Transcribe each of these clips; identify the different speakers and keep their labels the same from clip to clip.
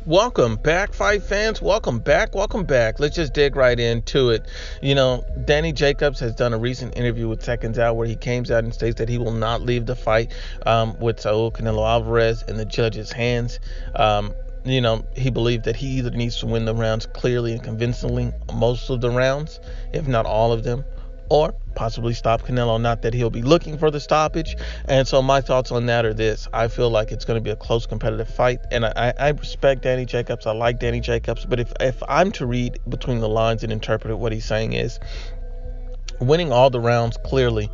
Speaker 1: Welcome back, fight fans. Welcome back. Let's just dig right into it. Danny Jacobs has done a recent interview with Seconds Out where he came out and states that he will not leave the fight with Saul Canelo Álvarez in the judge's hands. He believed that he either needs to win the rounds clearly and convincingly, most of the rounds, if not all of them, or possibly stop Canelo. Not that he'll be looking for the stoppage. And so my thoughts on that are this. I feel like it's going to be a close competitive fight. And I respect Danny Jacobs. I like Danny Jacobs. But if I'm to read between the lines and interpret it, what he's saying is winning all the rounds clearly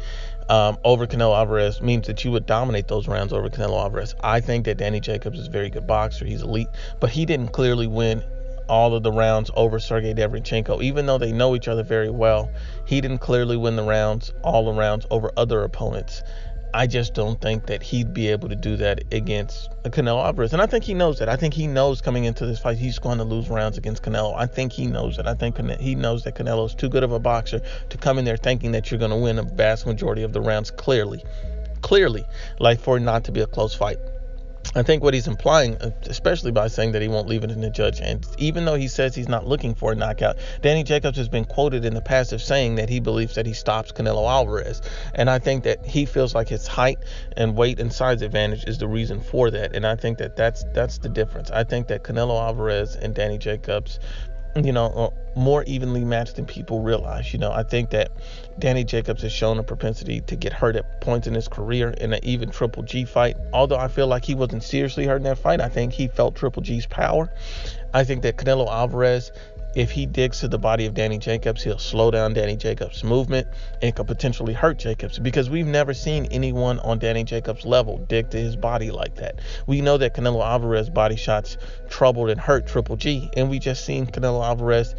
Speaker 1: over Canelo Álvarez means that you would dominate those rounds over Canelo Álvarez. I think that Danny Jacobs is a very good boxer. He's elite. But he didn't clearly win all of the rounds over Sergey Derevyanchenko. Even though they know each other very well, he didn't clearly win all the rounds over other opponents. I just don't think that he'd be able to do that against Canelo Álvarez. And I think he knows that. I think he knows coming into this fight he's going to lose rounds against Canelo. I think he knows it. I think he knows that Canelo is too good of a boxer to come in there thinking that you're going to win a vast majority of the rounds clearly, like for it not to be a close fight. I think what he's implying, especially by saying that he won't leave it in the judge, and even though he says he's not looking for a knockout, Danny Jacobs has been quoted in the past as saying that he believes that he stops Canelo Álvarez. And I think that he feels like his height and weight and size advantage is the reason for that. And I think that that's the difference. I think that Canelo Álvarez and Danny Jacobs, are more evenly matched than people realize. I think that Danny Jacobs has shown a propensity to get hurt at points in his career in an even Triple G fight. Although I feel like he wasn't seriously hurt in that fight, I think he felt Triple G's power. I think that Canelo Álvarez, if he digs to the body of Danny Jacobs, he'll slow down Danny Jacobs' movement and could potentially hurt Jacobs, because we've never seen anyone on Danny Jacobs' level dig to his body like that. We know that Canelo Álvarez body shots troubled and hurt Triple G, and we just seen Canelo Álvarez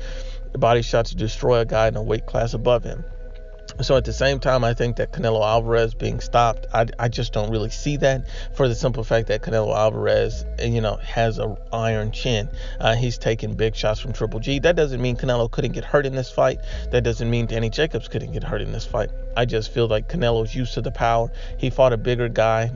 Speaker 1: body shots destroy a guy in a weight class above him. So at the same time, I think that Canelo Álvarez being stopped, I just don't really see that, for the simple fact that Canelo Álvarez, has an iron chin. He's taking big shots from Triple G. That doesn't mean Canelo couldn't get hurt in this fight. That doesn't mean Danny Jacobs couldn't get hurt in this fight. I just feel like Canelo's used to the power. He fought a bigger guy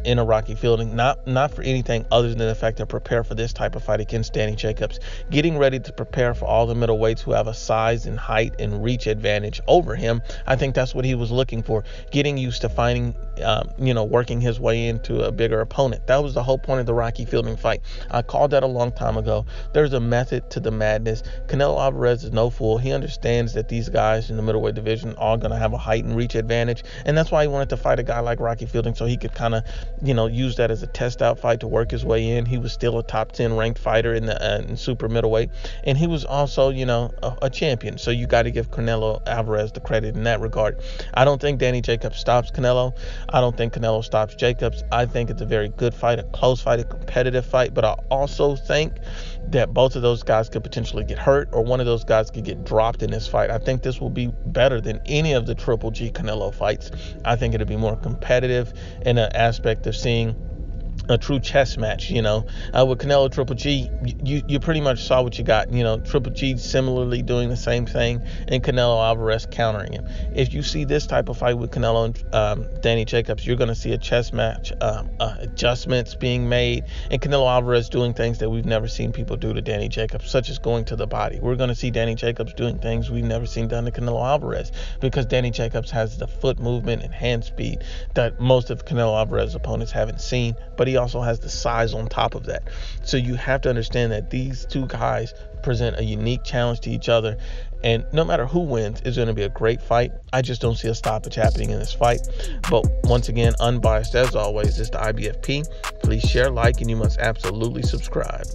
Speaker 1: in a rocky fielding, not for anything other than the fact to prepare for this type of fight against Danny Jacobs, getting ready to prepare for all the middleweights who have a size and height and reach advantage over him. I think that's what he was looking for, getting used to finding, working his way into a bigger opponent. That was the whole point of the Rocky Fielding fight. I called that a long time ago. There's a method to the madness. Canelo Álvarez is no fool. He understands that these guys in the middleweight division are going to have a height and reach advantage, and that's why he wanted to fight a guy like Rocky Fielding, so he could kind of, use that as a test out fight to work his way in. He was still a top 10 ranked fighter in the in super middleweight, and he was also, a champion. So you got to give Canelo Álvarez the credit in that regard. I don't think Danny Jacobs stops Canelo. I don't think Canelo stops Jacobs. I think it's a very good fight, a close fight, a competitive fight, but I also think that both of those guys could potentially get hurt, or one of those guys could get dropped in this fight. I think this will be better than any of the Triple G Canelo fights. I think it'll be more competitive in an aspect of seeing a true chess match. With Canelo Triple G, you pretty much saw what you got. Triple G similarly doing the same thing, and Canelo Álvarez countering him. If you see this type of fight with Canelo and Danny Jacobs, you're going to see a chess match, adjustments being made, and Canelo Álvarez doing things that we've never seen people do to Danny Jacobs, such as going to the body. We're going to see Danny Jacobs doing things we've never seen done to Canelo Álvarez, because Danny Jacobs has the foot movement and hand speed that most of Canelo Álvarez's opponents haven't seen, but he also has the size on top of that. So you have to understand that these two guys present a unique challenge to each other, and no matter who wins, it's going to be a great fight. I just don't see a stoppage happening in this fight. But once again, unbiased as always, is the Ibfp. Please share, like, and you must absolutely subscribe.